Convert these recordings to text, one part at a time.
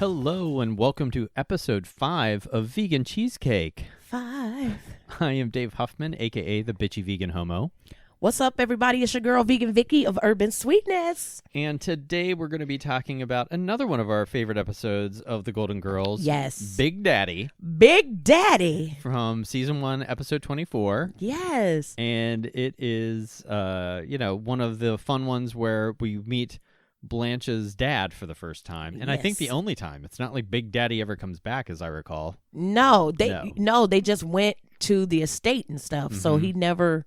Hello and welcome to episode 5 of Vegan Cheesecake. 5. I am Dave Huffman, aka the Bitchy Vegan Homo. What's up, everybody? It's your girl, Vegan Vicki of Urban Sweetness. And today we're going to be talking about another one of our favorite episodes of the Golden Girls. Yes. Big Daddy. Big Daddy. From season 1, episode 24. Yes. And it is, one of the fun ones where we meet Blanche's dad for the first time. And I think the only time. It's not like Big Daddy ever comes back, as I recall. No, they just went to the estate and stuff. Mm-hmm. So he never...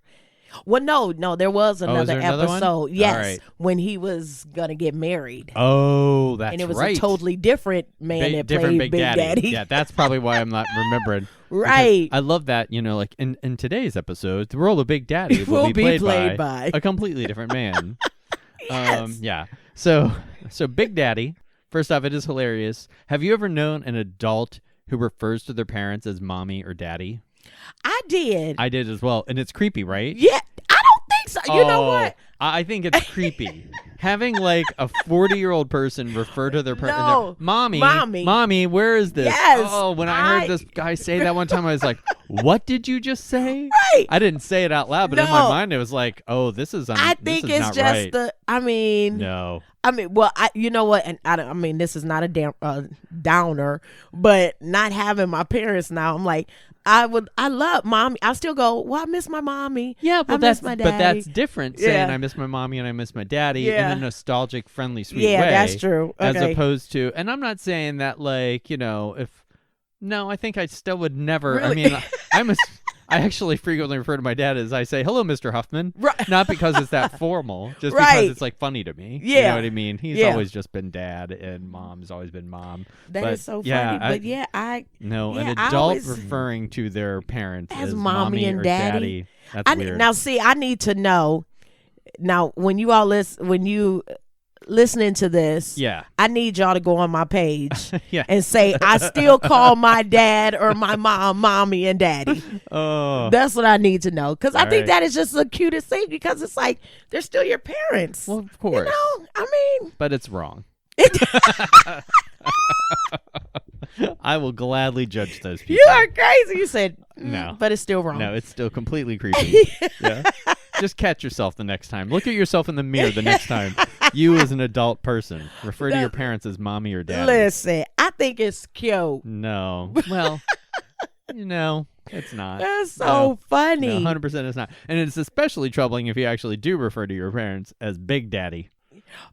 Well, no, there was another episode. One? Yes, right. When he was going to get married. Oh, that's right. And it was a totally different man that played Big Daddy. Yeah, that's probably why I'm not remembering. Right. I love that, like in today's episode, the role of Big Daddy will be played by a completely different man. Yes. So Big Daddy, first off, it is hilarious. Have you ever known an adult who refers to their parents as mommy or daddy? I did. I did as well. And it's creepy, right? Yeah. I don't think so. You know what? I think it's creepy. Having like a 40-year-old person refer to their parents. Mommy, where is this? Yes. Oh, when I heard this guy say that one time, I was like, what did you just say? Right. I didn't say it out loud, but in my mind, it was like, oh, this is I think it's just right. No. Well, you know what? And this is not a downer, but not having my parents now, I'm like, I love mommy. I still go, well, I miss my mommy. Yeah, I miss my daddy. But that's different, saying I miss my mommy and I miss my daddy in a nostalgic, friendly, sweet way. Yeah, that's true. Okay. As opposed to, and I'm not saying that I think I still would never. Really? I mean, I actually frequently refer to my dad as I say, hello, Mr. Huffman. Right. Not because it's that formal, just because it's like funny to me. Yeah. You know what I mean? He's always just been dad and mom's always been mom. That is so funny. An adult referring to their parents as mommy and or daddy. That's weird. Now, see, I need to know. Now, when you listening to this, I need y'all to go on my page and say, I still call my dad or my mom mommy and daddy. Oh, that's what I need to know, because I think that is just the cutest thing, because it's like they're still your parents. Well, of course. But it's wrong. I will gladly judge those people. You are crazy. You said no, but it's still wrong. No, it's still completely creepy. Yeah. Just catch yourself the next time. Look at yourself in the mirror the next time. You as an adult person refer to your parents as mommy or daddy. Listen, I think it's cute. No. Well, it's not. That's so funny. No, 100% it's not. And it's especially troubling if you actually do refer to your parents as Big Daddy.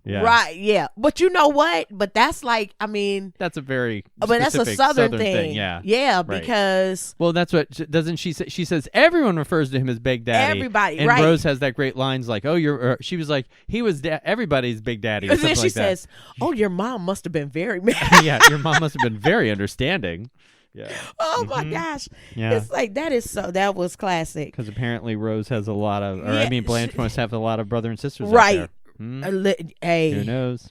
Yeah. Right, yeah. But you know what? But that's like, that's a very that's a southern thing. Yeah. Yeah, right. Because... Well, that's what, doesn't she say? She says everyone refers to him as Big Daddy. Everybody, and right. And Rose has that great lines like, she was like, he was everybody's Big Daddy. And then she says, your mom must have been very mad. Yeah, your mom must have been very understanding. Yeah. Oh my gosh. Yeah. It's like that was classic. Because apparently Rose has a lot of, Blanche must have a lot of brother and sisters right. out there. Hey, who knows?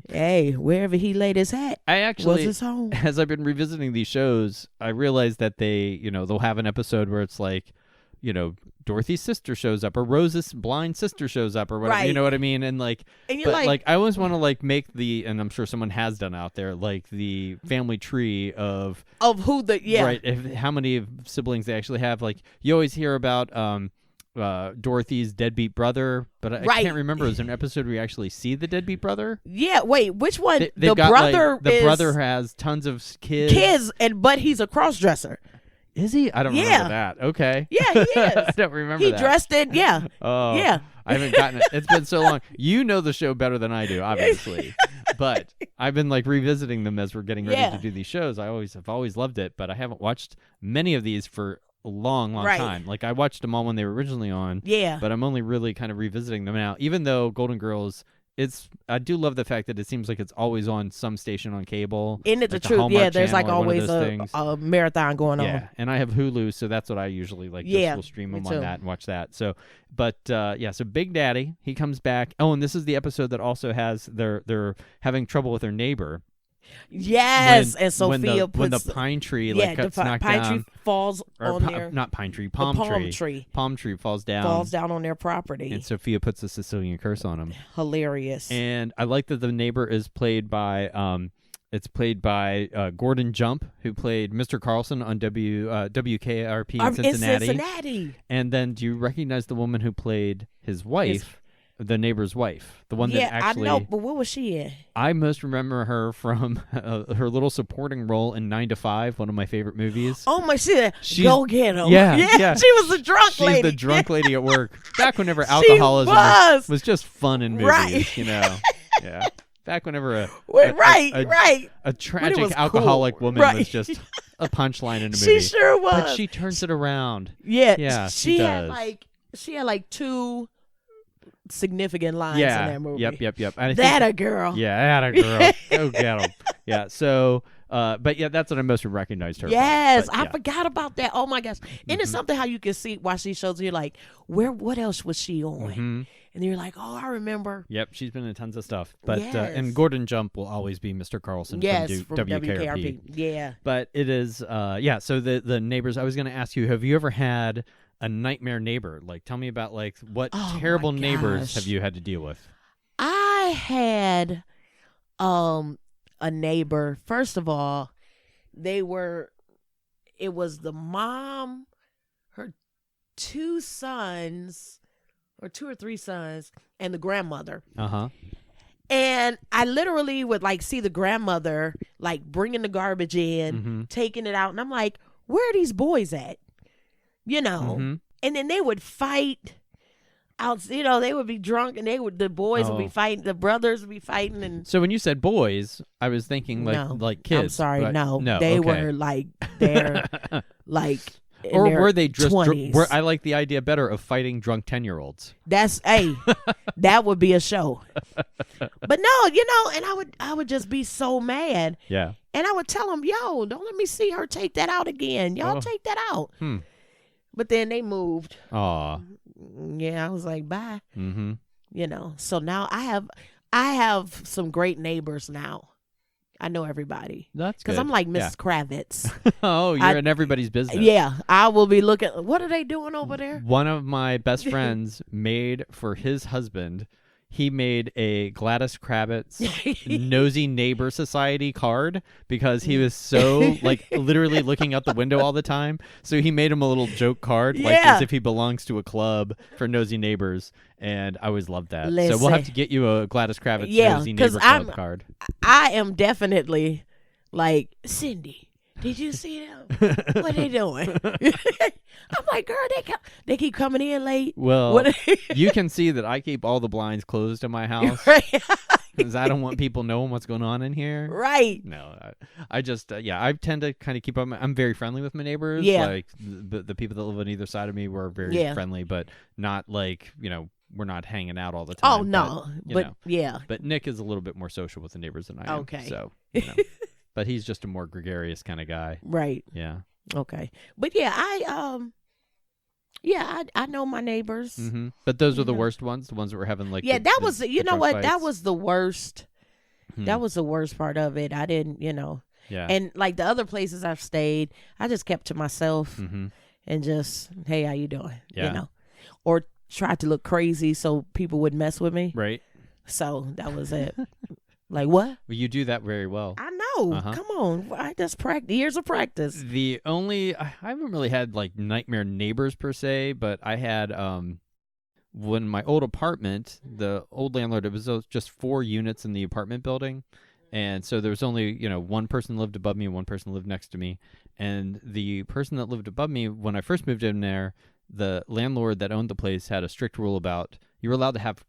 Hey, wherever he laid his hat, was his home. As I've been revisiting these shows, I realized that they'll have an episode where it's like, Dorothy's sister shows up, or Rose's blind sister shows up, or whatever. Right. You know what I mean? And I always want to make and I'm sure someone has done out there, like the family tree of who right, how many siblings they actually have. Like you always hear about Dorothy's deadbeat brother, but I can't remember. Is there an episode where you actually see the deadbeat brother? Yeah, wait, which one? The brother has tons of kids, but he's a cross-dresser. Is he? I don't remember that. Okay. Yeah, he is. I don't remember that. He dressed it, yeah. Oh. Yeah. I haven't gotten it. It's been so long. You know the show better than I do, obviously. But I've been revisiting them as we're getting ready to do these shows. I've always loved it, but I haven't watched many of these for a long time. Like I watched them all when they were originally on. Yeah. But I'm only really kind of revisiting them now. Even though Golden Girls, I do love the fact that it seems like it's always on some station on cable. Isn't it the truth? Yeah, there's always a marathon going on. Yeah, and I have Hulu, so that's what I usually like. Yeah, we'll stream them on that and watch that. So, but so Big Daddy, he comes back. Oh, and this is the episode that also has they're having trouble with their neighbor. Yes, and Sophia when the pine tree gets knocked down. Pine tree falls on their... Not pine tree, palm tree. Palm tree falls down. Falls down on their property. And Sophia puts the Sicilian curse on him. Hilarious. And I like that the neighbor is played by It's played by Gordon Jump, who played Mr. Carlson on WKRP in Cincinnati. In Cincinnati. And then do you recognize the woman who played his wife? The neighbor's wife, the one that actually. I know, but what was she in? I most remember her from her little supporting role in 9 to 5, one of my favorite movies. Oh my shit! Go get him! Yeah. She was the drunk lady. She's the drunk lady at work. Back whenever alcoholism was just fun in movies, right. Yeah. Back whenever a tragic alcoholic woman was just a punchline in a movie. She sure was. But she turns it around. Yeah, she does. She had like 2 significant lines in that movie. Yep. A girl. Yeah, that a girl. Go get him. Yeah. So, but yeah, that's what I most recognized her. Yes, from. But, I forgot about that. Oh my gosh, and it's something how you can see watch these shows. And you're like, what else was she on? And you're like, oh, I remember. Yep, she's been in tons of stuff. But and Gordon Jump will always be Mr. Carlson from WKRP. Yeah. But it is so the neighbors, I was going to ask you, have you ever had a nightmare neighbor? Like, tell me about like what terrible neighbors have you had to deal with? I had a neighbor. First of all, it was the mom, her 2 sons, or 2 or 3 sons, and the grandmother. And I literally would like see the grandmother like bringing the garbage in, taking it out, and I'm like, where are these boys at? And then they would fight out. They would be drunk, and the boys would be fighting. The brothers would be fighting. And so when you said boys, I was thinking like kids. I'm sorry, no, they were like they're like. Or were they just I like the idea better of fighting drunk 10-year-olds. That's that would be a show. But no, and I would just be so mad. Yeah. And I would tell them, yo, don't let me see her take that out again. Y'all take that out. But then they moved. Aw. Yeah, I was like, bye. So now I have some great neighbors now. I know everybody. That's good. Because I'm like Mrs. Kravitz. Oh, you're in everybody's business. Yeah. I will be looking. What are they doing over there? One of my best friends made for his husband, he made a Gladys Kravitz Nosy Neighbor Society card because he was so like literally looking out the window all the time. So he made him a little joke card, like as if he belongs to a club for nosy neighbors. And I always loved that. Listen, so we'll have to get you a Gladys Kravitz Nosy Neighbor Club card. I am definitely like, Cindy, did you see them? What are they doing? I'm like, girl, they keep coming in late. Well, you can see that I keep all the blinds closed in my house because I don't want people knowing what's going on in here. Right. No, I just, I tend to kind of keep up. I'm very friendly with my neighbors. Yeah. Like the people that live on either side of me were very friendly, but not like, we're not hanging out all the time. Oh, no. But yeah. But Nick is a little bit more social with the neighbors than I am. Okay. So, but he's just a more gregarious kind of guy. Right. Yeah. Okay. But yeah, I know my neighbors. But those are the worst ones, the ones that were having like that was what fights. that was the worst. That was the worst part of it. I didn't, Yeah. And like the other places I've stayed, I just kept to myself and just, hey, how you doing? Yeah. Or tried to look crazy so people would mess with me. Right. So that was it. Like what? Well, you do that very well. I know. Come on. I just practice. Years of practice. I haven't really had like nightmare neighbors per se, but I had when my old apartment, the old landlord, it was just 4 units in the apartment building. And so there was only, one person lived above me and one person lived next to me. And the person that lived above me, when I first moved in there, the landlord that owned the place had a strict rule about you were allowed to have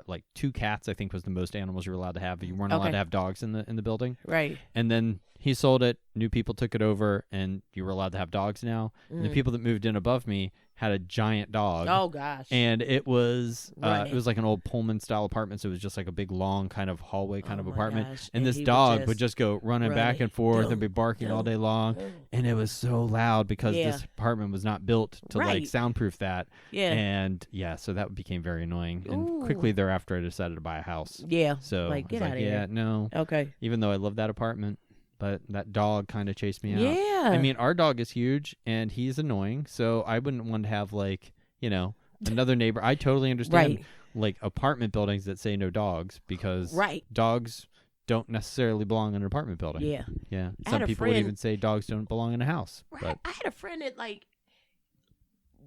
like 2 cats, I think was the most animals you were allowed to have, but you weren't allowed to have dogs in the building. Right. And then he sold it, new people took it over, and you were allowed to have dogs now. And the people that moved in above me had a giant dog. Oh gosh. And it was like an old Pullman style apartment, so it was just like a big long kind of hallway kind of apartment. Gosh. And this dog would just go running back and forth and be barking all day long. And it was so loud because this apartment was not built to like soundproof that. Yeah. And so that became very annoying. And quickly thereafter I decided to buy a house. Yeah. So like, get out of here. Yeah, no. Okay. Even though I love that apartment. But that dog kind of chased me out. Yeah. I mean, our dog is huge, and he's annoying, so I wouldn't want to have, like, another neighbor. I totally understand, like, apartment buildings that say no dogs, because dogs don't necessarily belong in an apartment building. Yeah. Yeah. Some people would even say dogs don't belong in a house. Right. But I had a friend that, like,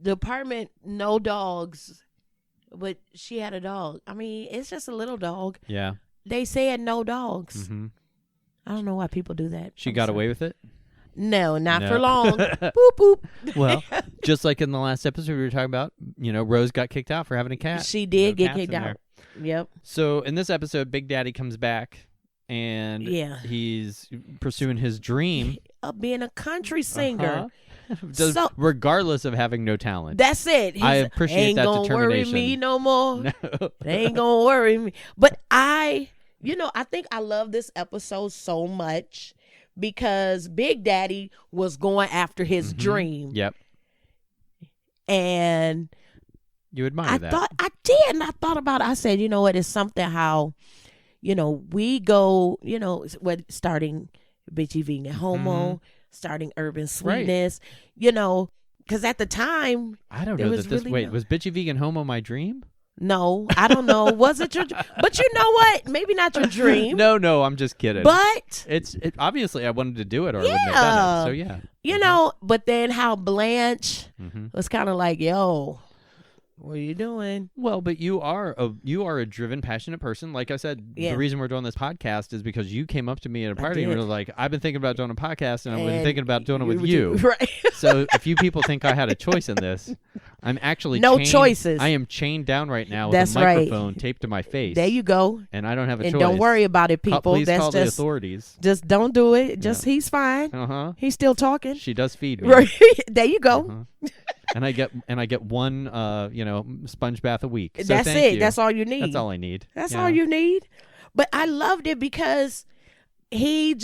the apartment, no dogs, but she had a dog. I mean, it's just a little dog. Yeah. They said no dogs. Mm-hmm. I don't know why people do that. She got away with it? No, not for long. Boop, boop. Well, just like in the last episode we were talking about, Rose got kicked out for having a cat. She did get kicked out. Yep. So in this episode, Big Daddy comes back, and he's pursuing his dream of being a country singer. Regardless of having no talent. That's it. I appreciate that determination. Ain't gonna worry me no more. No. They ain't gonna worry me. But I think I love this episode so much because Big Daddy was going after his dream. Yep. And you admire that. I did, and I thought about it. I said, you know what, it's something how, we go, starting Bitchy Vegan Homo, starting Urban Sweetness, because at the time, I don't know that this. Wait, was Bitchy Vegan Homo my dream? No, I don't know. Was it your? But you know what? Maybe not your dream. No, I'm just kidding. But it's obviously I wanted to do it, or I wouldn't have done it. So yeah, But then how Blanche was kind of like, "Yo, what are you doing?" Well, but you are a driven, passionate person. Like I said, the reason we're doing this podcast is because you came up to me at a party and were like, "I've been thinking about doing a podcast, and I've been thinking about doing it with you." Right. So if you people think I had a choice in this, I'm actually choices. I am chained down right now with a microphone taped to my face. There you go. And I don't have a choice. And don't worry about it, people. Please call the authorities. Just don't do it. He's fine. He's still talking. She does feed me. Right. There you go. And I get one sponge bath a week. So that's thank it. you. That's all you need. That's all I need. That's all you need. But I loved it because he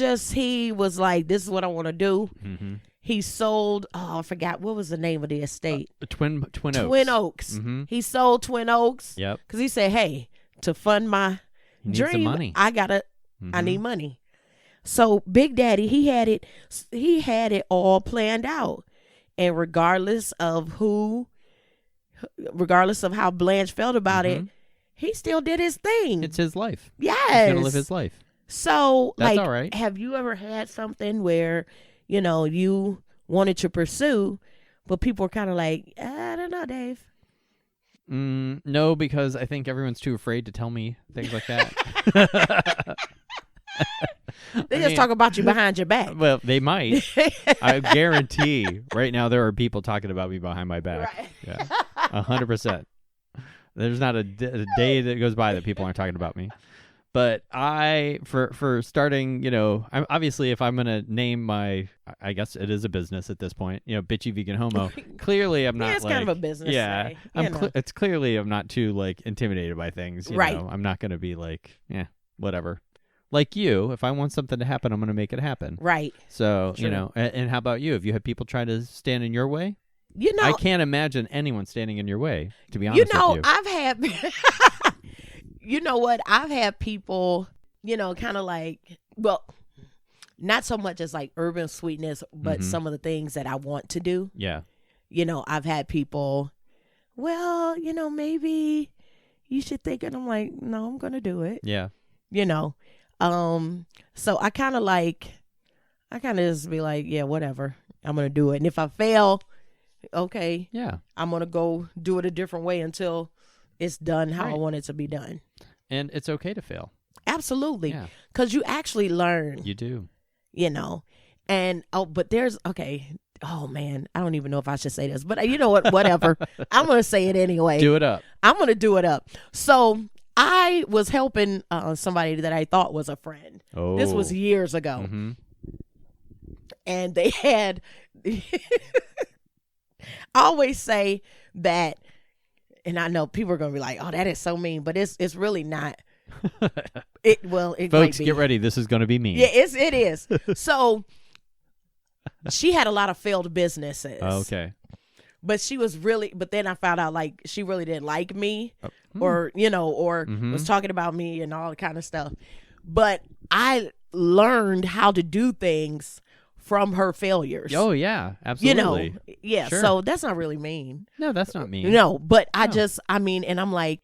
was like, this is what I want to do. Mm-hmm. He sold, I forgot, what was the name of the estate? Twin Oaks. Twin Oaks. Mm-hmm. He sold Twin Oaks. Yep. Because he said, hey, to fund my dream, money. I need money. So Big Daddy, he had it all planned out. And regardless of how Blanche felt about it, he still did his thing. It's his life. Yes. He's going to live his life. So, that's all right. Have you ever had something where, you wanted to pursue, but people were kind of like, I don't know, Dave? No, because I think everyone's too afraid to tell me things like that. They just talk about you behind your back. Well, they might. I guarantee right now there are people talking about me behind my back. Right. Yeah, 100%. There's not a day that goes by that people aren't talking about me. But for starting, I'm obviously, if I'm gonna name I guess it is a business at this point. Bitchy Vegan Homo. Clearly, I'm not. Yeah, it's kind of a business. Yeah, it's clearly I'm not too intimidated by things. Right. I'm not gonna be whatever. Like you, if I want something to happen, I'm gonna make it happen. Right. So and how about you? Have you had people try to stand in your way? I can't imagine anyone standing in your way. To be honest with you, I've had. You know what? I've had people, kind of like, well, not so much as like Urban Sweetness, but some of the things that I want to do. Yeah. I've had people, well, maybe you should think it. I'm like, no, I'm going to do it. Yeah. So I kind of just be like, yeah, whatever. I'm going to do it. And if I fail, okay. Yeah. I'm going to go do it a different way until it's done how I want it to be done. And it's okay to fail. Absolutely. Because you actually learn. You do. And, but there's, okay. Oh, man. I don't even know if I should say this. But you know what? Whatever. I'm going to say it anyway. Do it up. I'm going to do it up. So I was helping somebody that I thought was a friend. Oh. This was years ago. Mm-hmm. And they had, I always say that, and I know people are going to be like, oh, that is so mean, but it's really not. It Folks, might be. Get ready. This is going to be mean. Yeah, it is. So she had a lot of failed businesses. Oh, okay. But then I found out like she really didn't like me or was talking about me and all that kind of stuff. But I learned how to do things from her failures. Oh, yeah, absolutely. Yeah, sure. So that's not really mean. No, that's not mean. No, but and I'm like,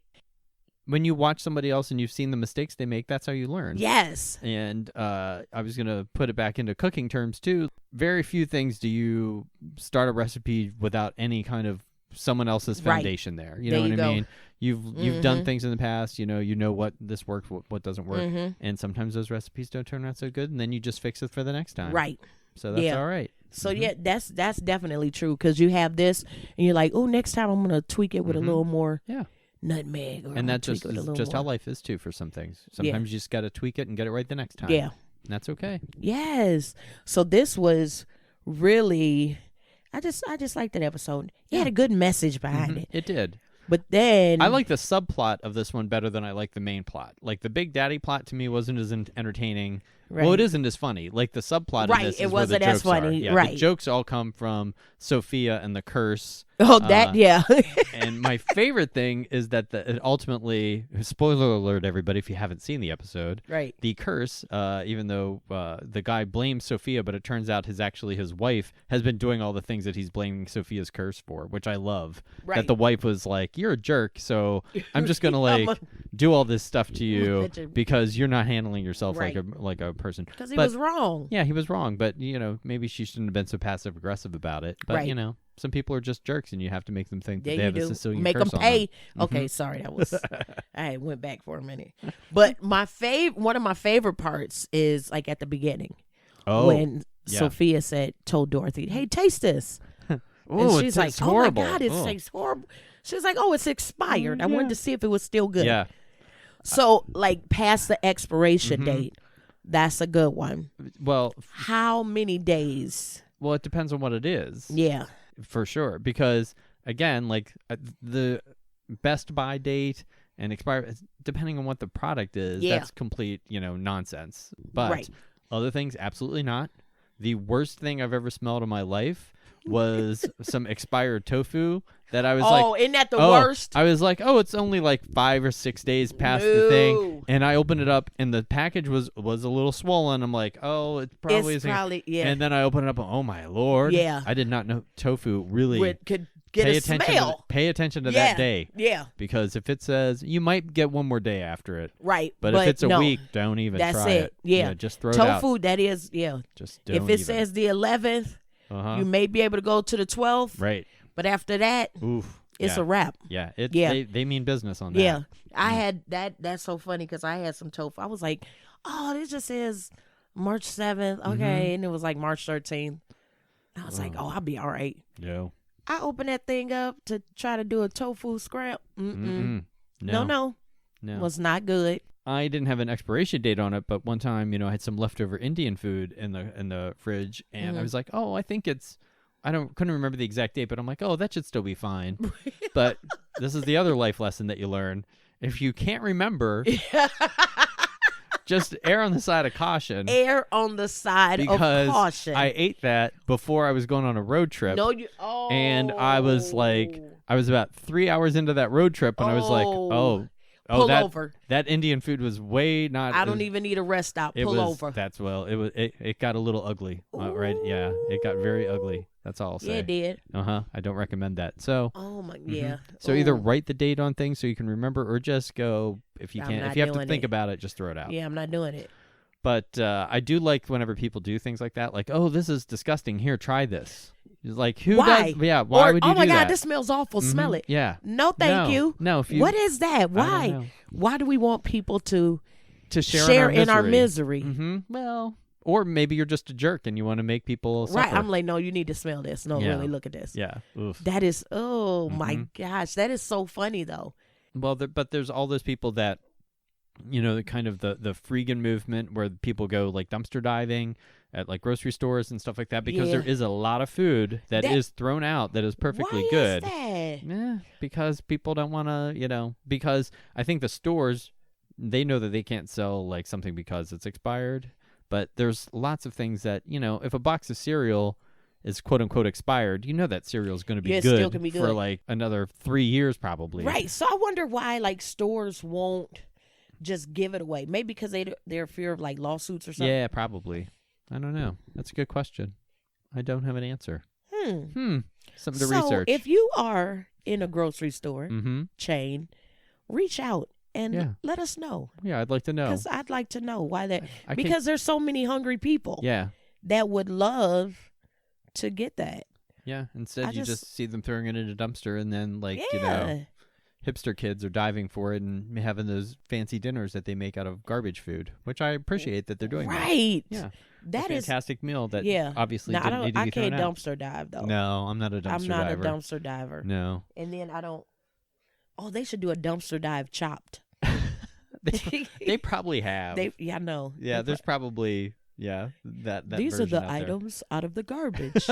when you watch somebody else and you've seen the mistakes they make, that's how you learn. Yes. And I was going to put it back into cooking terms too. Very few things do you start a recipe without any kind of someone else's foundation there. You know what I mean? You've done things in the past, you know what this works, what doesn't work. And sometimes those recipes don't turn out so good, and then you just fix it for the next time. Right. So that's all right. So that's definitely true, because you have this and you're like, oh, next time I'm going to tweak it with a little more nutmeg. And that's just how life is too for some things. Sometimes you just got to tweak it and get it right the next time. Yeah. And that's okay. Yes. So this was really, I just liked that episode. It had a good message behind it. It did. But then I like the subplot of this one better than I like the main plot. Like the Big Daddy plot to me wasn't as entertaining. Right. Well, it isn't as funny. Like the subplot of this is where the jokes are. Yeah, right. The jokes all come from Sophia and the curse. Oh, that, yeah. And my favorite thing is that it ultimately, spoiler alert, everybody, if you haven't seen the episode, right? The curse, even though the guy blames Sophia, but it turns out his wife has been doing all the things that he's blaming Sophia's curse for, which I love. Right. That the wife was like, you're a jerk, so I'm just going to do all this stuff to you because you're not handling yourself like a person. Because he was wrong. Yeah, he was wrong, but, maybe she shouldn't have been so passive-aggressive about it. But, some people are just jerks, and you have to make them think that they have a Sicilian make curse them pay. on them. Okay, sorry, that was I went back for a minute. But one of my favorite parts is like at the beginning, when Sophia told Dorothy, "Hey, taste this," and she's like, horrible. "Oh my God, it tastes horrible." She's like, "Oh, it's expired. I wanted to see if it was still good." Yeah. So like past the expiration date, that's a good one. Well, how many days? Well, it depends on what it is. Yeah. For sure, because again, like the best buy date and expire, depending on what the product is, that's complete, nonsense. But other things, absolutely not. The worst thing I've ever smelled in my life was some expired tofu that I was like, oh, isn't that the worst? I was like, it's only like 5 or 6 days past the thing, and I opened it up, and the package was a little swollen. I'm like, it probably isn't. And then I opened it up, oh my Lord, I did not know tofu really could get smell. Pay attention to that day, because if it says you might get one more day after it, right? But if it's a week, don't even try it. Yeah, just throw it out. Tofu, that is, just don't if it says the 11th. You may be able to go to the 12th. Right. But after that, it's a wrap. Yeah. They mean business on that. Yeah. I had that. That's so funny because I had some tofu. I was like, this just says March 7th. Okay. And it was like March 13th. I was like, I'll be all right. No. I opened that thing up to try to do a tofu scrap. No. It was not good. I didn't have an expiration date on it, but one time, I had some leftover Indian food in the fridge, and I was like, I think it's, couldn't remember the exact date, but I'm like, that should still be fine. But this is the other life lesson that you learn. If you can't remember, just err on the side of caution. Err on the side of caution. I ate that before I was going on a road trip. And I was like, I was about 3 hours into that road trip, and I was like, pull over. That Indian food was way not. I don't even need a rest stop. Pull over. It got a little ugly. Right? Yeah, it got very ugly. That's all I'll say. Yeah, it did. I don't recommend that. So. Oh my, yeah. So either write the date on things so you can remember, or just go if you can't. If you have to think about it, just throw it out. Yeah, I'm not doing it. But I do like whenever people do things like that. Like, this is disgusting. Here, try this. Like, who does? Yeah, why would you do that? Oh my God, this smells awful. Smell it. Yeah. No, thank you. No. What is that? Why? Why do we want people to share in our misery? Well, or maybe you're just a jerk and you want to make people suffer. Right. I'm like, no, you need to smell this. No, really, look at this. Yeah. Oof. That is. Oh my gosh, that is so funny though. Well, but there's all those people that, the kind of the freegan movement where people go like dumpster diving at like grocery stores and stuff like that, because there is a lot of food that is thrown out that is perfectly good. Why is that? Because people don't want to, because I think the stores, they know that they can't sell like something because it's expired, but there's lots of things that, if a box of cereal is quote unquote expired, that cereal is going to be good, good for like another 3 years probably. Right. So I wonder why like stores won't just give it away. Maybe because they're fear of like lawsuits or something. Yeah, probably. I don't know. That's a good question. I don't have an answer. Something to research. So if you are in a grocery store chain, reach out and let us know. Yeah, I'd like to know. Because I'd like to know why that. Because there's so many hungry people. Yeah. That would love to get that. Yeah. Instead, you just see them throwing it in a dumpster, and then hipster kids are diving for it and having those fancy dinners that they make out of garbage food, which I appreciate that they're doing. Right. That. Yeah. That is a fantastic meal that obviously now, didn't need to be thrown out. I can't dumpster dive, though. No, I'm not a dumpster diver. I'm not a dumpster diver. No. And then I don't. Oh, they should do a dumpster dive chopped. They probably have. I know. Yeah, there's probably that. These are the items out of the garbage.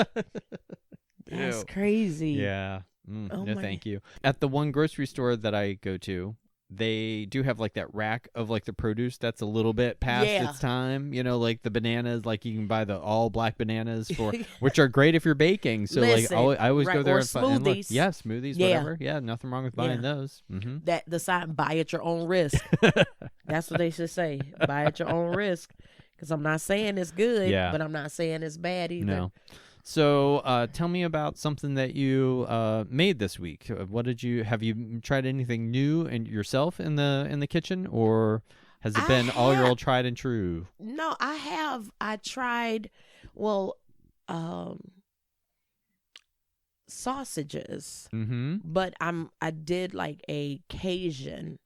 That's crazy. Yeah. No, thank you. At the one grocery store that I go to, they do have like that rack of like the produce that's a little bit past its time. You know, like the bananas, like you can buy the all black bananas which are great if you're baking. So Listen, I always go there and smoothies. Look. Yeah, smoothies, whatever. Yeah, nothing wrong with buying those. Mm-hmm. That the sign, buy at your own risk. That's what they should say. Buy at your own risk. Because I'm not saying it's good, but I'm not saying it's bad either. No. So tell me about something that you made this week. Have you tried anything new yourself in the kitchen, or has it been all your old tried and true? No, I have. I tried, sausages. Mm-hmm. But I did like a Cajun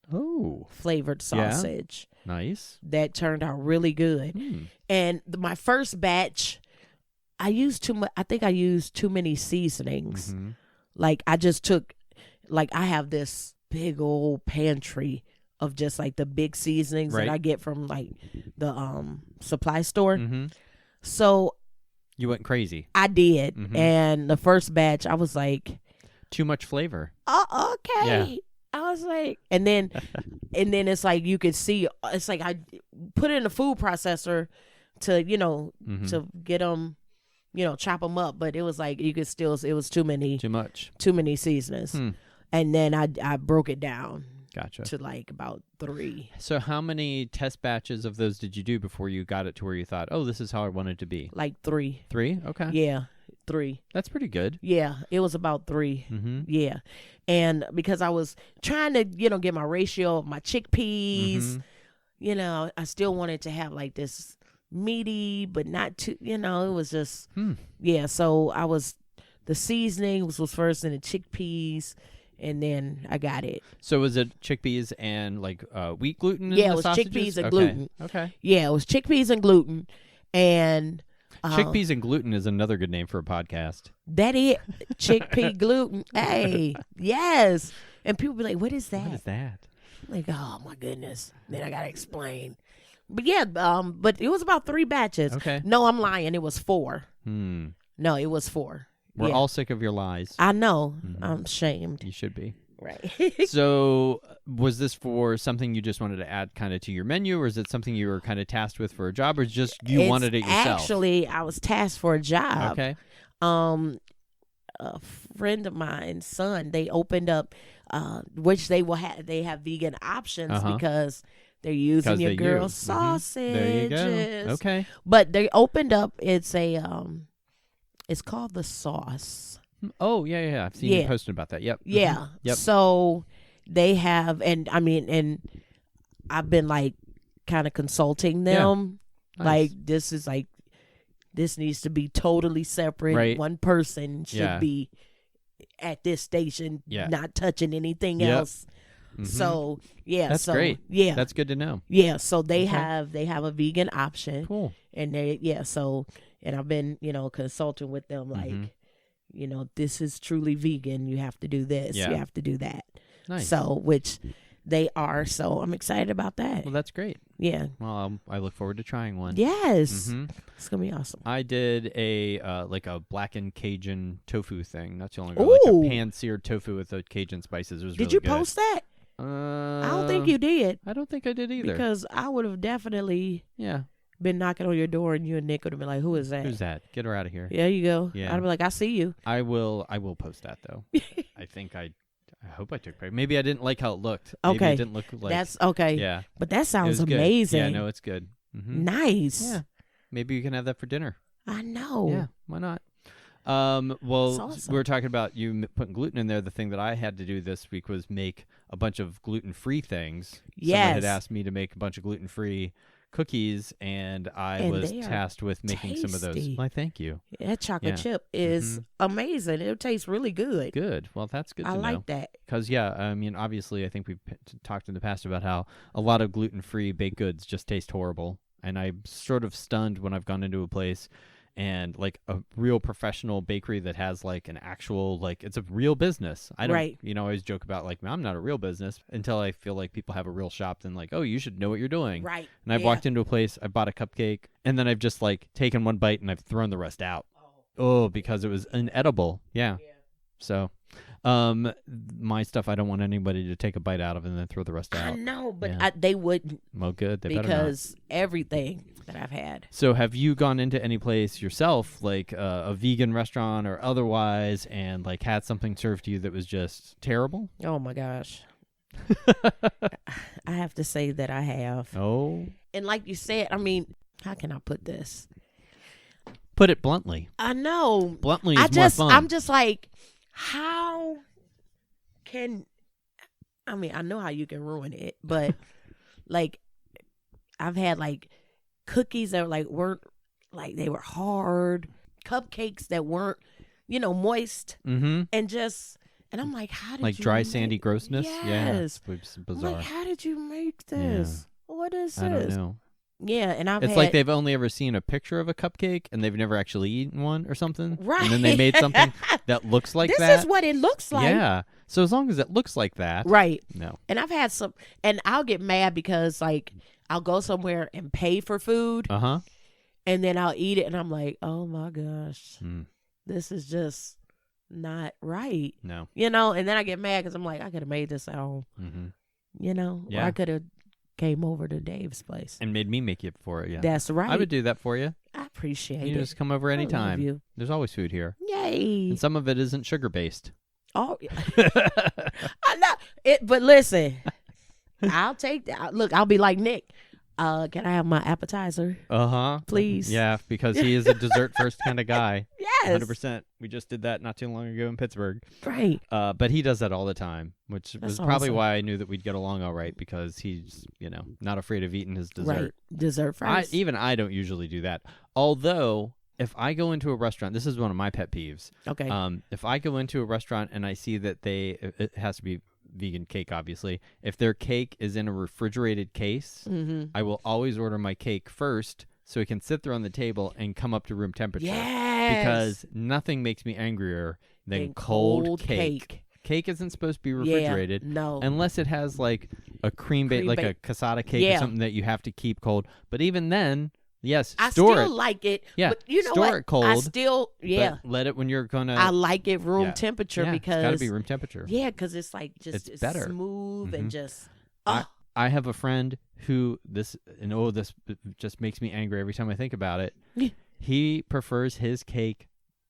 flavored sausage. Yeah. Nice. That turned out really good. And my first batch, I used too much. I think I used too many seasonings. Mm-hmm. Like I just took, I have this big old pantry of just like the big seasonings that I get from like the supply store. Mm-hmm. So you went crazy. I did, and the first batch I was like, too much flavor. Oh, okay. Yeah. I was like, and then it's like you could see. It's like I put it in the food processor to to get them. Chop them up, but it was like you could still. It was too many seasonings, and then I broke it down. Gotcha. To like about 3. So how many test batches of those did you do before you got it to where you thought, oh, this is how I want it to be? Like 3. 3? Okay. Yeah, 3. That's pretty good. Yeah, it was about 3. Mm-hmm. Yeah, and because I was trying to get my ratio of my chickpeas, I still wanted to have like this meaty but not too, it was just so the seasoning was first in the chickpeas, and then I got it. So was it chickpeas and like wheat gluten? Yeah, it was sausages? Chickpeas and gluten. Okay. Yeah, it was chickpeas and gluten, and chickpeas and gluten is another good name for a podcast. That it, chickpea gluten. Hey, yes, and people be like, "What is that?" What is that? I'm like, oh my goodness. Then I gotta explain. But yeah, but it was about 3 batches. Okay. No, I'm lying. It was 4. No, it was 4. We're all sick of your lies. I know. I'm ashamed. You should be. Right. So was this for something you just wanted to add kind of to your menu, or is it something you were kind of tasked with for a job, or just you wanted it yourself? Actually, I was tasked for a job. Okay. A friend of mine's son, they opened up, which they have vegan options because they're using your girl's sausages. There you go. Okay. But they opened up. It's called The Sauce. Oh yeah. I've seen you posting about that. Yep. Yeah. Mm-hmm. Yep. So they have, and I've been like kind of consulting them. Yeah. Nice. Like this needs to be totally separate. Right. One person should be at this station, not touching anything else. Mm-hmm. So that's great. Yeah, that's good to know. Yeah, so they have a vegan option. Cool. And and I've been consulting with them like, this is truly vegan. You have to do this. Yeah. You have to do that. Nice. So which they are. So I'm excited about that. Well, that's great. Yeah. Well, I look forward to trying one. Yes. Mm-hmm. It's gonna be awesome. I did a blackened Cajun tofu thing not too long ago. Like a pan-seared tofu with the Cajun spices. It was Did really you good. post that? I don't think you did. I don't think I did either. Because I would have definitely been knocking on your door, and you and Nick would have been like, "Who is that? Who's that? Get her out of here." There you go. Yeah. I'd be like, "I see you." I will post that though. I think I hope I took pictures. Maybe I didn't like how it looked. Okay. Maybe it didn't look like. That's okay. Yeah. But that sounds amazing. Yeah, no, it's good. Mm-hmm. Nice. Yeah. Maybe you can have that for dinner. I know. Yeah. Why not? Well, awesome. we were talking about you putting gluten in there. The thing that I had to do this week was make a bunch of gluten-free things. Yes. Someone had asked me to make a bunch of gluten-free cookies, and I was tasked with making some of those. Why, thank you. That chocolate chip is amazing. It tastes really good. Good. Well, that's good to know. I like that. Because, I mean, obviously, I think we've talked in the past about how a lot of gluten-free baked goods just taste horrible. And I'm sort of stunned when I've gone into a place and like a real professional bakery that has like an actual, like, it's a real business. I don't, I always joke about like, I'm not a real business until I feel like people have a real shop. Then like, oh, you should know what you're doing. Right. And I've walked into a place, I bought a cupcake, and then I've just like taken one bite and I've thrown the rest out. Oh, because it was inedible. Yeah. So, my stuff, I don't want anybody to take a bite out of and then throw the rest out. I know, but they wouldn't. Well, good. They better not. Because everything that I've had. So have you gone into any place yourself, like a vegan restaurant or otherwise, and like had something served to you that was just terrible? Oh my gosh. I have to say that I have. Oh. And like you said, I mean, how can I put this? Put it bluntly. I know. Bluntly is more fun. I'm just like, how can, I mean, I know how you can ruin it, but like I've had like cookies that weren't like, they were hard, cupcakes that weren't, moist, and I'm like, how did you dry sandy grossness? Yes. Yeah, it's bizarre. Like, how did you make this? Yeah. What is this? I don't know. Yeah, and it's like they've only ever seen a picture of a cupcake and they've never actually eaten one or something. Right. And then they made something that looks like that. This is what it looks like. Yeah. So as long as it looks like that. Right. No. And I've had some, and I'll get mad because like I'll go somewhere and pay for food. And then I'll eat it and I'm like, oh my gosh, this is just not right. No. And then I get mad because I'm like, I could have made this at home. Or I could have came over to Dave's place and made me make it for it. Yeah, that's right. I would do that for you. I appreciate it. You just come over anytime. There's always food here. Yay! And some of it isn't sugar based. Oh, I know it. But listen, I'll take that. Look, I'll be like Nick. Can I have my appetizer? Please. Yeah, because he is a dessert first kind of guy. Yes. 100%. We just did that not too long ago in Pittsburgh. Right. But he does that all the time, which was probably why I knew that we'd get along all right, because he's, not afraid of eating his dessert. Right. Dessert first. I don't usually do that. Although, if I go into a restaurant, this is one of my pet peeves. Okay. If I go into a restaurant and I see that it has to be vegan cake, obviously. If their cake is in a refrigerated case, I will always order my cake first so it can sit there on the table and come up to room temperature. Yes. Because nothing makes me angrier than cold cake. Cake isn't supposed to be refrigerated. No. Unless it has like a cream bake, like a cassata cake or something that you have to keep cold. But even then, yes, store it. I still like it. Yeah, but you know store what? it cold. I still, but let it when you're gonna. I like it room temperature because it's gotta be room temperature. Yeah, because it's like it's better, smooth and just. I have a friend who this just makes me angry every time I think about it. He prefers his cake.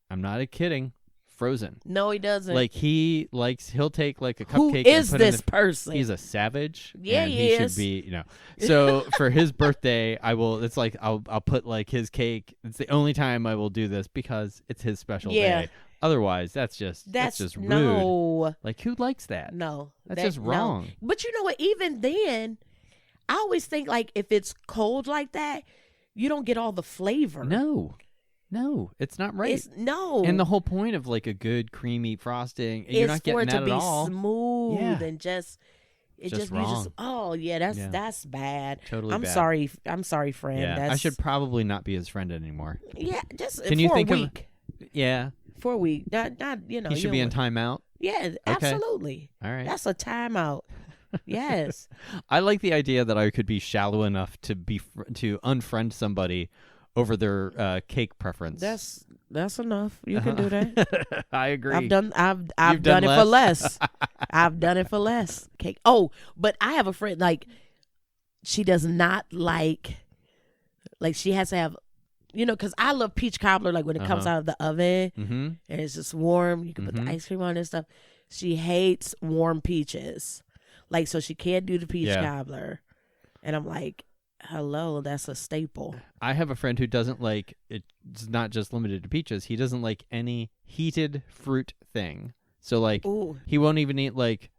I'm not kidding. Frozen. No, he doesn't. Like he'll take like a cupcake. Who is this person? He's a savage. Yeah, and he should be, So for his birthday, it's like I'll put like his cake. It's the only time I will do this because it's his special day. Otherwise, that's just rude. No. Like, who likes that? No. That's just wrong. No. But you know what? Even then, I always think like if it's cold like that, you don't get all the flavor. No, it's not right. No. And the whole point of like a good creamy frosting, you're not getting that at all. It's for it to be smooth and just. It's just wrong. That's bad. Totally I'm bad. I'm sorry, friend. Yeah, I should probably not be his friend anymore. Yeah, just Can you for think a week. For a week. Not He should be in timeout. Yeah, absolutely. All right. That's a timeout. Yes. I like the idea that I could be shallow enough to unfriend somebody over their cake preference. That's enough. You can do that. I agree. I've done it for less. I've done it for less. Cake. Oh, but I have a friend like she does not like she has to have because I love peach cobbler like when it comes out of the oven and it's just warm. You can put the ice cream on and stuff. She hates warm peaches. Like so she can't do the peach cobbler. And I'm like, Hello, that's a staple. I have a friend who doesn't like, it's not just limited to peaches. He doesn't like any heated fruit thing. So like, he won't even eat like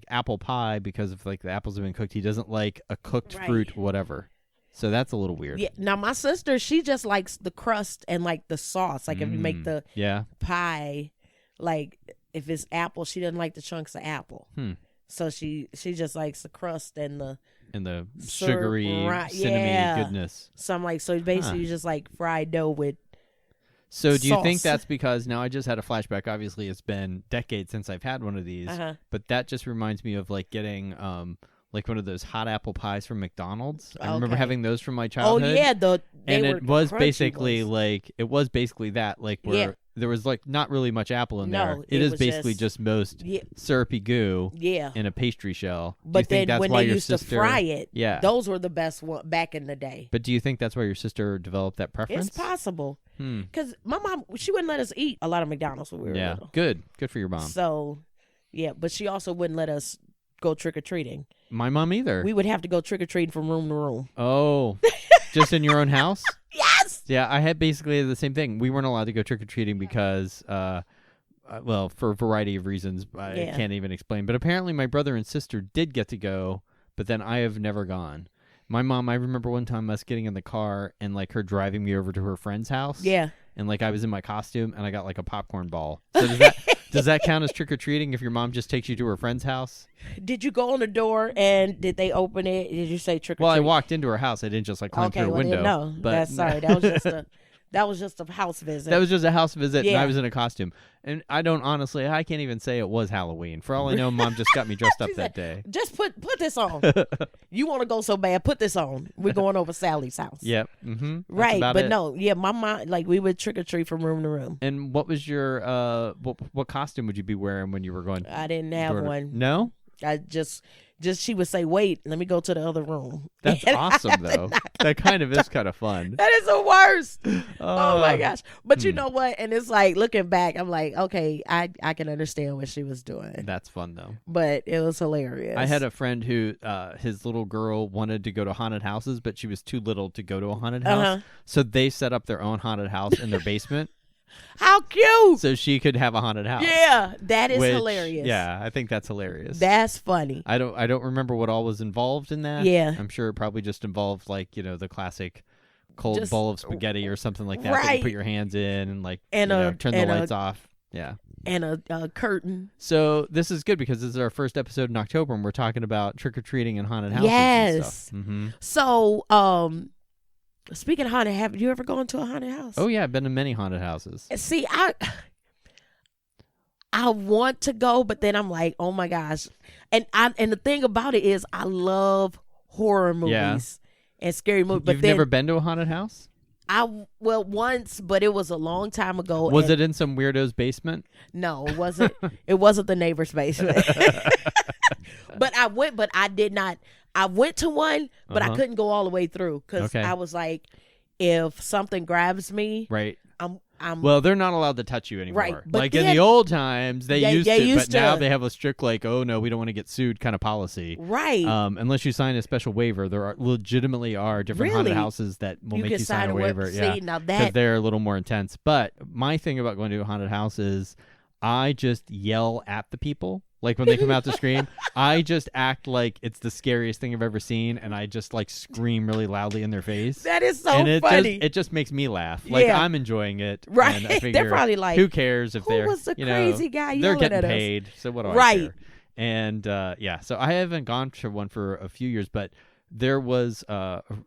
apple pie because if like the apples have been cooked. He doesn't like a cooked fruit, whatever. So that's a little weird. Yeah. Now my sister, she just likes the crust and like the sauce. Like if you make the pie, like if it's apple, she doesn't like the chunks of apple. So she just likes the crust and the sugary, cinnamony goodness. So I'm like, so basically you just like fried dough with So do you think that's because, now I just had a flashback, obviously it's been decades since I've had one of these, but that just reminds me of like getting like one of those hot apple pies from McDonald's. I remember having those from my childhood. Oh yeah, it was basically that, like where there was like not really much apple in there. It is basically just most syrupy goo in a pastry shell. But then when they used to fry it, those were the best one back in the day. But do you think that's why your sister developed that preference? It's possible. Because my mom, she wouldn't let us eat a lot of McDonald's when we were little. Good for your mom. So, but she also wouldn't let us go trick-or-treating. My mom either. We would have to go trick-or-treating from room to room. Oh, just in your own house? Yes! Yeah, I had basically the same thing. We weren't allowed to go trick-or-treating because, well, for a variety of reasons I can't even explain. But apparently my brother and sister did get to go, but then I have never gone. My mom, I remember one time us getting in the car and like her driving me over to her friend's house. Yeah. And like I was in my costume and I got like a popcorn ball. So does that count as trick-or-treating if your mom just takes you to her friend's house? Did you go on the door and did they open it? Did you say trick-or-treat? Well, I walked into her house. I didn't just like climb through a window. No, that's sorry. That was just a house visit. That was just a house visit, and I was in a costume. And I can't even say it was Halloween. For all I know, Mom just got me dressed up that day. Just put this on. You want to go so bad, put this on. We're going over Sally's house. Yep. Mm-hmm. Right, but no, my mom, like we would trick-or-treat from room to room. And what was your, what costume would you be wearing when you were going? I didn't have one. No? I just she would say, wait, let me go to the other room. That's awesome, though. That kind of is kind of fun. That is the worst. Oh, my gosh. But you know what? And it's like, looking back, I'm like, okay, I can understand what she was doing. That's fun, though. But it was hilarious. I had a friend who, his little girl wanted to go to haunted houses, but she was too little to go to a haunted house. So they set up their own haunted house in their basement. How cute! So she could have a haunted house. Yeah, that is hilarious. Yeah, I think that's hilarious. That's funny. I don't remember what all was involved in that. Yeah, I'm sure it probably just involved like the classic cold bowl of spaghetti or something like that. Right. That you put your hands in and like turn the lights off. Yeah. And a curtain. So this is good because this is our first episode in October and we're talking about trick-or-treating and haunted houses. Yes. And stuff. Mm-hmm. So speaking of haunted, have you ever gone to a haunted house? Oh yeah, I've been to many haunted houses. See, I want to go, but then I'm like, oh my gosh, and the thing about it is, I love horror movies and scary movies. But you've never been to a haunted house? Once, but it was a long time ago. Was it in some weirdo's basement? No, it wasn't. It wasn't the neighbor's basement. But I went, but I did not. I went to one, but I couldn't go all the way through because I was like, if something grabs me, right. I'm well, they're not allowed to touch you anymore. Right, like in the old times, they used to, but now they have a strict like, oh no, we don't want to get sued kind of policy. Right. Unless you sign a special waiver, there legitimately are different haunted houses that will make you sign a waiver. See, now because they're a little more intense. But my thing about going to a haunted house is, I just yell at the people. Like when they come out to scream, I just act like it's the scariest thing I've ever seen, and I just like scream really loudly in their face. That is so funny. It just makes me laugh. Like I'm enjoying it. Right. And I figure, they're probably like, who cares if they're, was the crazy guy yelling they're getting at us? paid, so what do I care? And so I haven't gone to one for a few years, but there was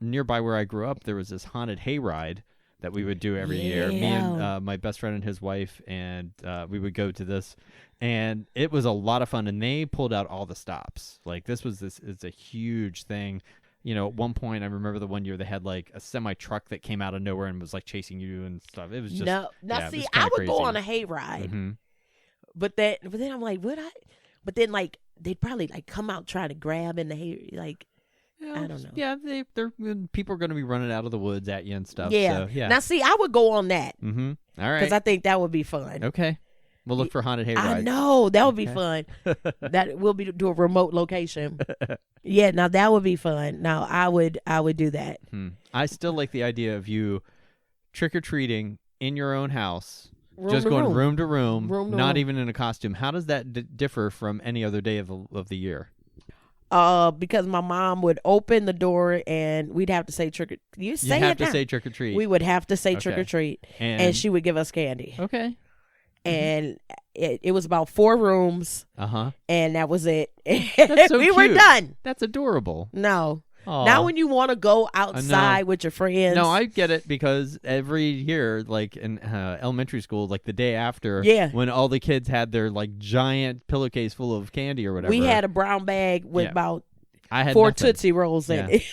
nearby where I grew up, there was this haunted hayride that we would do every year. Me and my best friend and his wife, and we would go to this. And it was a lot of fun, and they pulled out all the stops. Like it's a huge thing. At one point, I remember the one year they had like a semi truck that came out of nowhere and was like chasing you and stuff. It was just see, I would crazy. go on a hayride, but then I'm like, would I? But then like they'd probably like come out trying to grab in the hay, like. I don't know. Yeah, they're people are going to be running out of the woods at you and stuff. Yeah. So, yeah. Now, see, I would go on that. Mm-hmm. All right. Because I think that would be fun. Okay. We'll look for haunted hayrides. I know that would be fun. That will be to a remote location. Yeah, now that would be fun. Now I would do that. I still like the idea of you trick or treating in your own house, going room to room, not even in a costume. How does that differ from any other day of the year? Because my mom would open the door and we'd have to say trick or treat. You have to say trick or treat. We would have to say trick or treat, and she would give us candy. Okay. And it was about 4 rooms. And that was it. That's so we cute. were done. That's adorable. No. Aww. Now when you want to go outside with your friends. No, I get it, because every year, like in elementary school, like the day after, when all the kids had their like giant pillowcase full of candy or whatever. We had a brown bag with about I had 4 Tootsie Rolls in it.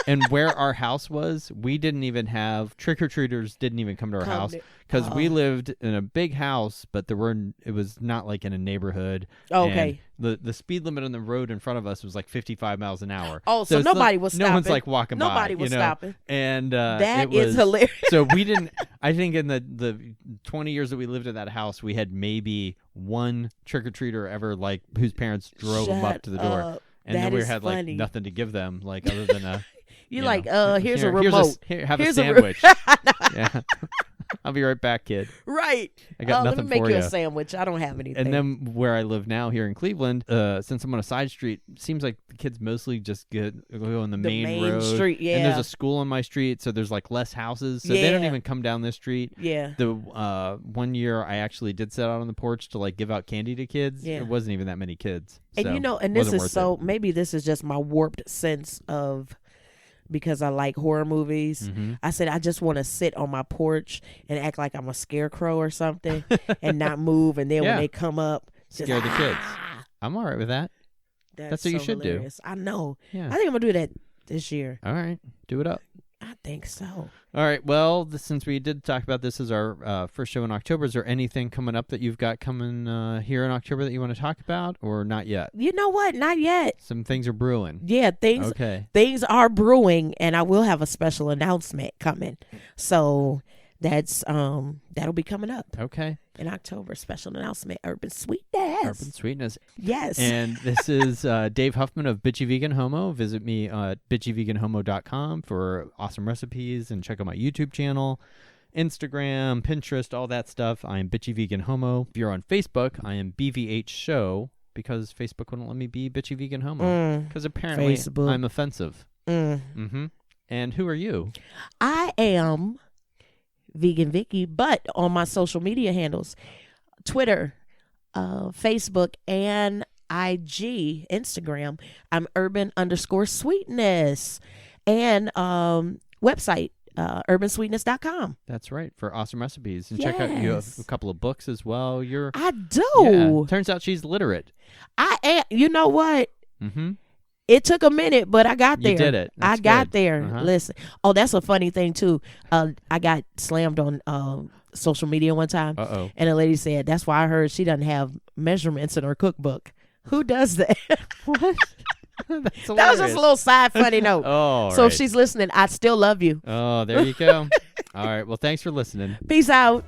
And where our house was, we didn't even have trick-or-treaters didn't even come to our house, because we lived in a big house, but it was not like in a neighborhood. Okay. And the speed limit on the road in front of us was like 55 miles an hour. Oh, so nobody was stopping. No one's like walking by. Nobody was stopping. And that is hilarious. So we didn't. I think in the 20 years that we lived in that house, we had maybe one trick-or-treater ever, like whose parents drove them up to the door. And then we had like nothing to give them, like other than a. You're like, here's a remote. Have a sandwich. Yeah. I'll be right back, kid. Right. I got nothing for you. Let me make you a sandwich. I don't have anything. And then where I live now here in Cleveland, since I'm on a side street, seems like the kids mostly just go on the main road. Street, yeah. And there's a school on my street, so there's like less houses, so they don't even come down this street. Yeah. The one year I actually did sit out on the porch to like give out candy to kids. Yeah. It wasn't even that many kids. And so and this is maybe this is just my warped sense of. Because I like horror movies. I said, I just want to sit on my porch and act like I'm a scarecrow or something and not move. And then when they come up, scare the kids. I'm all right with that. That's what you should hilarious. Do. I know. Yeah. I think I'm going to do that this year. All right. Do it up. I think so. All right. Well, since we did talk about this as our first show in October, is there anything coming up that you've got coming here in October that you want to talk about, or not yet? You know what? Not yet. Some things are brewing. Yeah, things are brewing, and I will have a special announcement coming. So that's that'll be coming up. Okay. In October, special announcement, Urban Sweetness. Urban Sweetness. Yes. And this is Dave Huffman of Bitchy Vegan Homo. Visit me at bitchyveganhomo.com for awesome recipes, and check out my YouTube channel, Instagram, Pinterest, all that stuff. I am Bitchy Vegan Homo. If you're on Facebook, I am BVH Show, because Facebook wouldn't let me be Bitchy Vegan Homo, because apparently I'm offensive. And who are you? I am Vegan Vicki, but on my social media handles, Twitter, Facebook, and IG, Instagram, I'm urban_sweetness, and website, urbansweetness.com. That's right, for awesome recipes. And check out, you have a couple of books as well. I do. Turns out she's literate. I am. You know what? It took a minute, but I got there. You did it. I got there. Listen. Oh, that's a funny thing, too. I got slammed on social media one time. And a lady said, that's why I heard she doesn't have measurements in her cookbook. Who does that? What? That was just a little side funny note. So if she's listening, I still love you. Oh, there you go. All right. Well, thanks for listening. Peace out.